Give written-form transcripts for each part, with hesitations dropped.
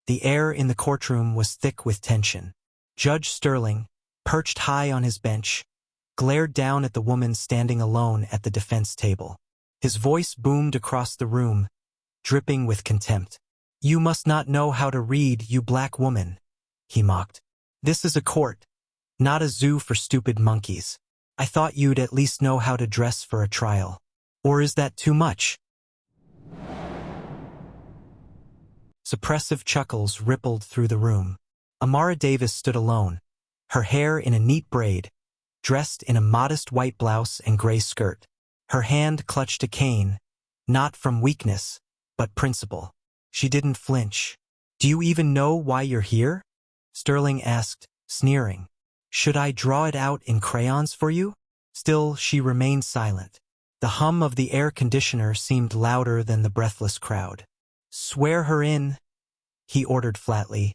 The air in the courtroom was thick with tension. Judge Sterling, perched high on his bench, glared down at the woman standing alone at the defense table. His voice boomed across the room, dripping with contempt. "You must not know how to read, you black woman," he mocked. "This is a court, not a zoo for stupid monkeys. I thought you'd at least know how to dress for a trial. Or is that too much?" Suppressive chuckles rippled through the room. Amara Davis stood alone, her hair in a neat braid, dressed in a modest white blouse and gray skirt. Her hand clutched a cane, not from weakness, but principle. She didn't flinch. "Do you even know why you're here?" Sterling asked, sneering. "Should I draw it out in crayons for you?" Still, she remained silent. The hum of the air conditioner seemed louder than the breathless crowd. "Swear her in," he ordered flatly,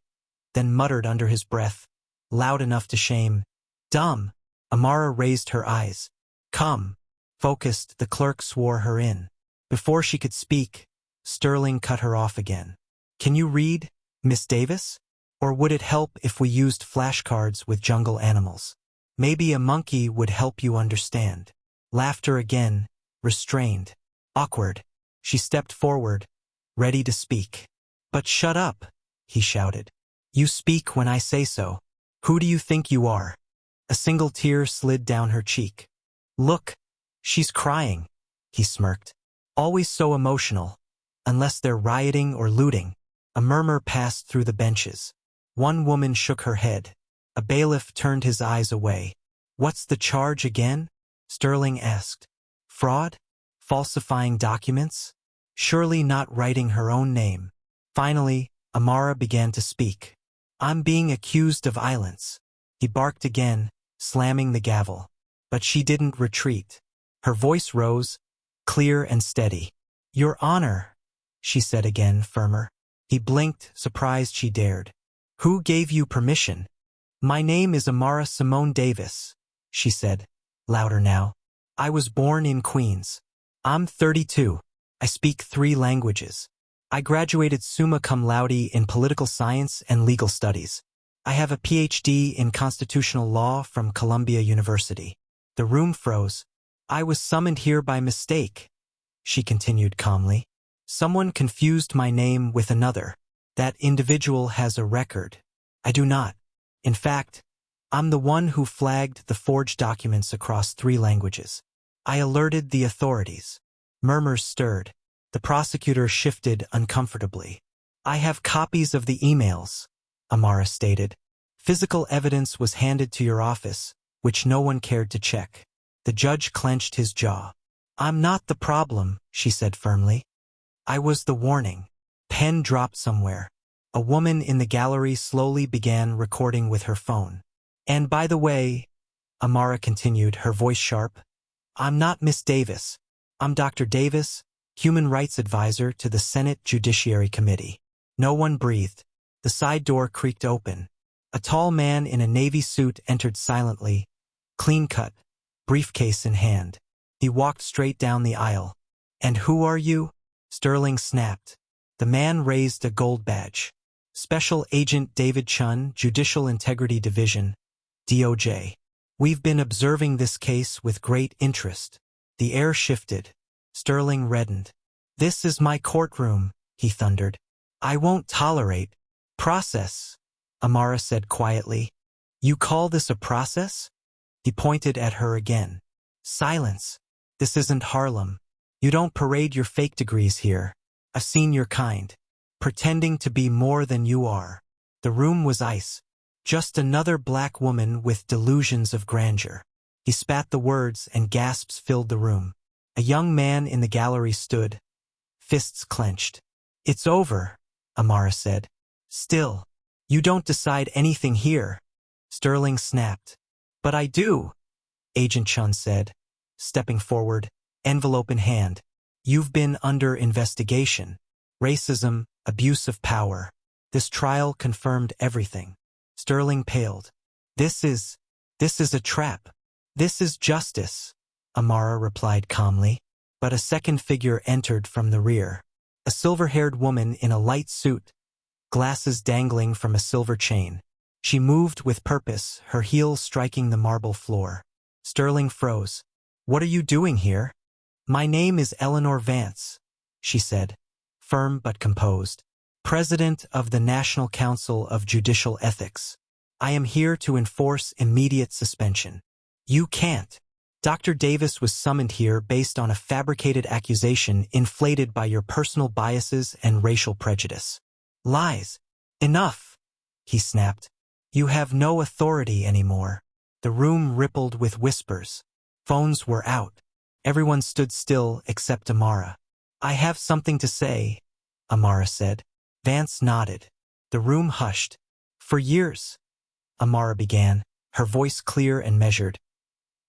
then muttered under his breath, loud enough to shame. "Dumb." Amara raised her eyes. "Come." Focused, the clerk swore her in. Before she could speak, Sterling cut her off again. "Can you read, Miss Davis? Or would it help if we used flashcards with jungle animals? Maybe a monkey would help you understand." Laughter again, restrained, awkward. She stepped forward, ready to speak. "But shut up," he shouted. "You speak when I say so. Who do you think you are?" A single tear slid down her cheek. "Look, she's crying," he smirked. "Always so emotional, unless they're rioting or looting." A murmur passed through the benches. One woman shook her head. A bailiff turned his eyes away. "What's the charge again?" Sterling asked. "Fraud? Falsifying documents? Surely not writing her own name." Finally, Amara began to speak. "I'm being accused of violence." He barked again, slamming the gavel. But she didn't retreat. Her voice rose, clear and steady. "Your Honor," she said again, firmer. He blinked, surprised she dared. "Who gave you permission?" "My name is Amara Simone Davis," she said, louder now. "I was born in Queens. I'm 32. I speak 3 languages. I graduated summa cum laude in political science and legal studies. I have a PhD in constitutional law from Columbia University." The room froze. "I was summoned here by mistake," she continued calmly. "Someone confused my name with another. That individual has a record. I do not. In fact, I'm the one who flagged the forged documents across 3 languages. I alerted the authorities." Murmurs stirred. The prosecutor shifted uncomfortably. "I have copies of the emails," Amara stated. "Physical evidence was handed to your office, which no one cared to check." The judge clenched his jaw. "I'm not the problem," she said firmly. "I was the warning." Pen dropped somewhere. A woman in the gallery slowly began recording with her phone. "And by the way," Amara continued, her voice sharp, "I'm not Miss Davis. I'm Dr. Davis, Human Rights Advisor to the Senate Judiciary Committee." No one breathed. The side door creaked open. A tall man in a navy suit entered silently, clean-cut, briefcase in hand. He walked straight down the aisle. "And who are you?" Sterling snapped. The man raised a gold badge. "Special Agent David Chun, Judicial Integrity Division, DOJ. We've been observing this case with great interest." The air shifted. Sterling reddened. "This is my courtroom," he thundered. "I won't tolerate process," Amara said quietly. "You call this a process?" He pointed at her again. "Silence. This isn't Harlem. You don't parade your fake degrees here. I've seen your kind. Pretending to be more than you are." The room was ice. Just another black woman with delusions of grandeur. He spat the words and gasps filled the room. A young man in the gallery stood, fists clenched. "It's over," Amara said. "Still, you don't decide anything here." Sterling snapped. "But I do," Agent Chun said, stepping forward, envelope in hand. "You've been under investigation. Racism, abuse of power. This trial confirmed everything." Sterling paled. This is a trap. This is justice," Amara replied calmly. But a second figure entered from the rear. A silver-haired woman in a light suit, glasses dangling from a silver chain. She moved with purpose, her heels striking the marble floor. Sterling froze. "What are you doing here?" "My name is Eleanor Vance," she said, firm but composed. "President of the National Council of Judicial Ethics. I am here to enforce immediate suspension." "You can't." "Dr. Davis was summoned here based on a fabricated accusation inflated by your personal biases and racial prejudice." "Lies." "Enough," he snapped. "You have no authority anymore." The room rippled with whispers. Phones were out. Everyone stood still except Amara. "I have something to say," Amara said. Vance nodded. The room hushed. "For years," Amara began, her voice clear and measured,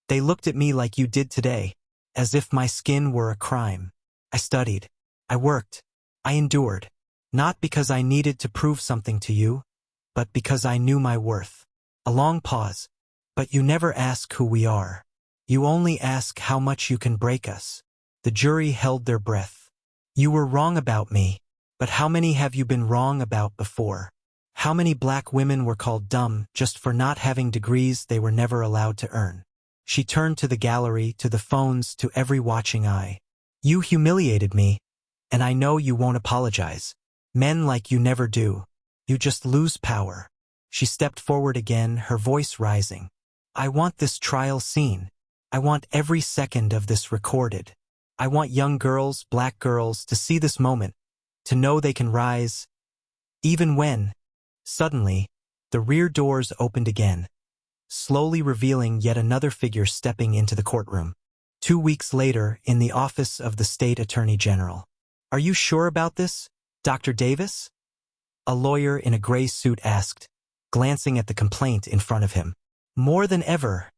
"they looked at me like you did today, as if my skin were a crime. I studied. I worked. I endured. Not because I needed to prove something to you, but because I knew my worth." A long pause. "But you never ask who we are. You only ask how much you can break us." The jury held their breath. "You were wrong about me, but how many have you been wrong about before? How many black women were called dumb just for not having degrees they were never allowed to earn?" She turned to the gallery, to the phones, to every watching eye. "You humiliated me, and I know you won't apologize. Men like you never do. You just lose power." She stepped forward again, her voice rising. "I want this trial seen. I want every second of this recorded. I want young girls, black girls, to see this moment, to know they can rise, even when..." Suddenly, the rear doors opened again, slowly revealing yet another figure stepping into the courtroom. 2 weeks later, in the office of the State Attorney General. "Are you sure about this, Dr. Davis?" a lawyer in a gray suit asked, glancing at the complaint in front of him. "More than ever,"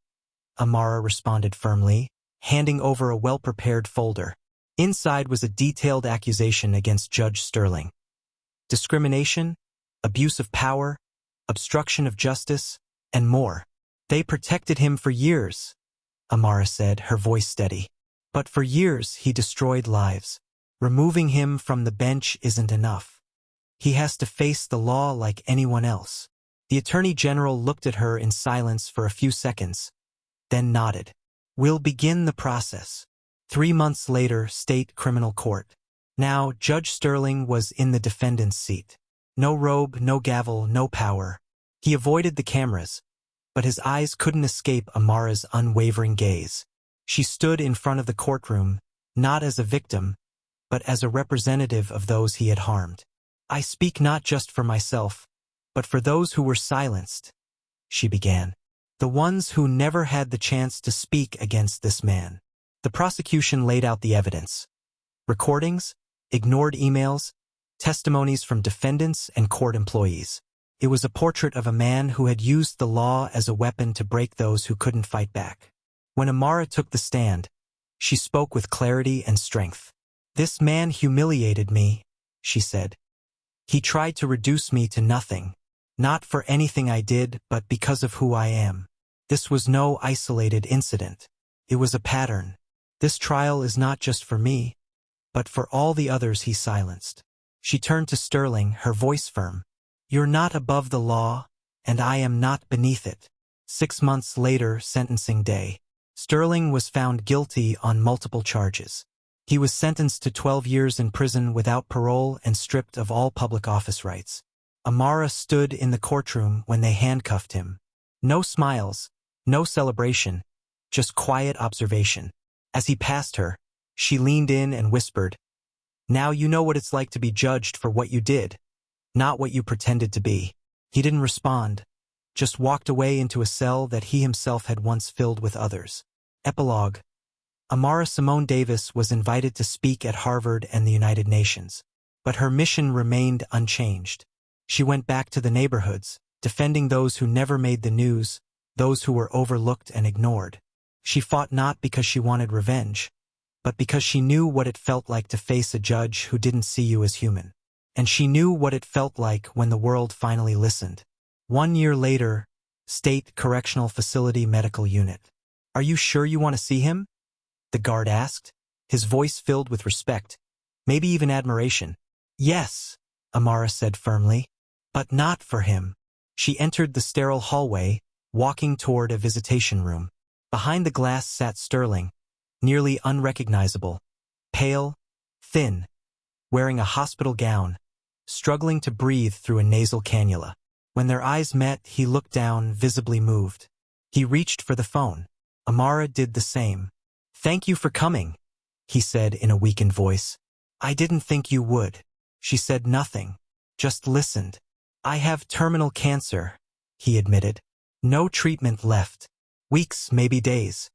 Amara responded firmly, handing over a well-prepared folder. Inside was a detailed accusation against Judge Sterling. Discrimination, abuse of power, obstruction of justice, and more. "They protected him for years," Amara said, her voice steady. "But for years he destroyed lives. Removing him from the bench isn't enough. He has to face the law like anyone else." The Attorney General looked at her in silence for a few seconds, then nodded. "We'll begin the process." 3 months later, State Criminal Court. Now, Judge Sterling was in the defendant's seat. No robe, no gavel, no power. He avoided the cameras, but his eyes couldn't escape Amara's unwavering gaze. She stood in front of the courtroom, not as a victim, but as a representative of those he had harmed. "I speak not just for myself, but for those who were silenced," she began. "The ones who never had the chance to speak against this man." The prosecution laid out the evidence. Recordings, ignored emails, testimonies from defendants and court employees. It was a portrait of a man who had used the law as a weapon to break those who couldn't fight back. When Amara took the stand, she spoke with clarity and strength. "This man humiliated me," she said. "He tried to reduce me to nothing, not for anything I did, but because of who I am. This was no isolated incident. It was a pattern. This trial is not just for me, but for all the others he silenced." She turned to Sterling, her voice firm. "You're not above the law, and I am not beneath it." 6 months later, sentencing day. Sterling was found guilty on multiple charges. He was sentenced to 12 years in prison without parole and stripped of all public office rights. Amara stood in the courtroom when they handcuffed him. No smiles, no celebration, just quiet observation. As he passed her, she leaned in and whispered, "Now you know what it's like to be judged for what you did, not what you pretended to be." He didn't respond, just walked away into a cell that he himself had once filled with others. Epilogue. Amara Davis was invited to speak at Harvard and the United Nations, but her mission remained unchanged. She went back to the neighborhoods, defending those who never made the news, those who were overlooked and ignored. She fought not because she wanted revenge, but because she knew what it felt like to face a judge who didn't see you as human. And she knew what it felt like when the world finally listened. 1 year later, State Correctional Facility Medical Unit. "Are you sure you want to see him?" the guard asked, his voice filled with respect, maybe even admiration. "Yes," Amara said firmly. But not for him. She entered the sterile hallway, walking toward a visitation room. Behind the glass sat Sterling, nearly unrecognizable, pale, thin, wearing a hospital gown, struggling to breathe through a nasal cannula. When their eyes met, he looked down, visibly moved. He reached for the phone. Amara did the same. "Thank you for coming," he said in a weakened voice. "I didn't think you would." She said nothing, just listened. "I have terminal cancer," he admitted. "No treatment left. Weeks, maybe days."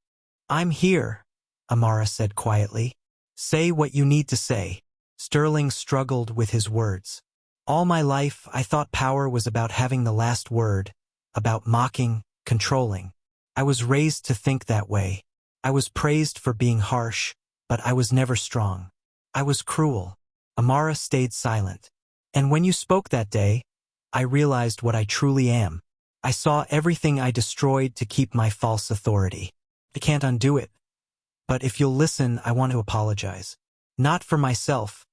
"I'm here," Amara said quietly. "Say what you need to say." Sterling struggled with his words. "All my life, I thought power was about having the last word, about mocking, controlling. I was raised to think that way. I was praised for being harsh, but I was never strong. I was cruel." Amara stayed silent. "And when you spoke that day, I realized what I truly am. I saw everything I destroyed to keep my false authority. I can't undo it. But if you'll listen, I want to apologize. Not for myself,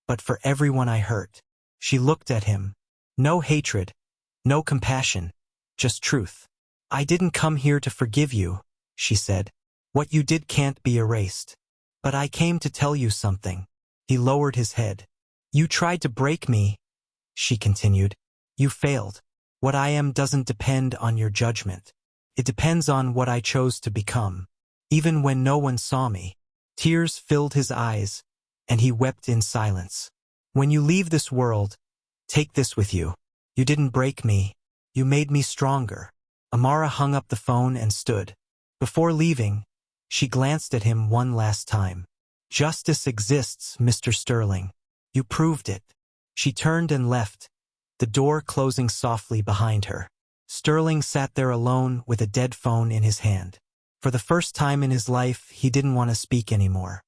but for everyone I hurt." She looked at him. No hatred, no compassion, just truth. "I didn't come here to forgive you," she said. "What you did can't be erased. But I came to tell you something." He lowered his head. "You tried to break me," she continued. "You failed. What I am doesn't depend on your judgment. It depends on what I chose to become. Even when no one saw me." Tears filled his eyes, and he wept in silence. "When you leave this world, take this with you. You didn't break me. You made me stronger." Amara hung up the phone and stood. Before leaving, she glanced at him one last time. "Justice exists, Mr. Sterling. You proved it." She turned and left, the door closing softly behind her. Sterling sat there alone with a dead phone in his hand. For the first time in his life, he didn't want to speak anymore.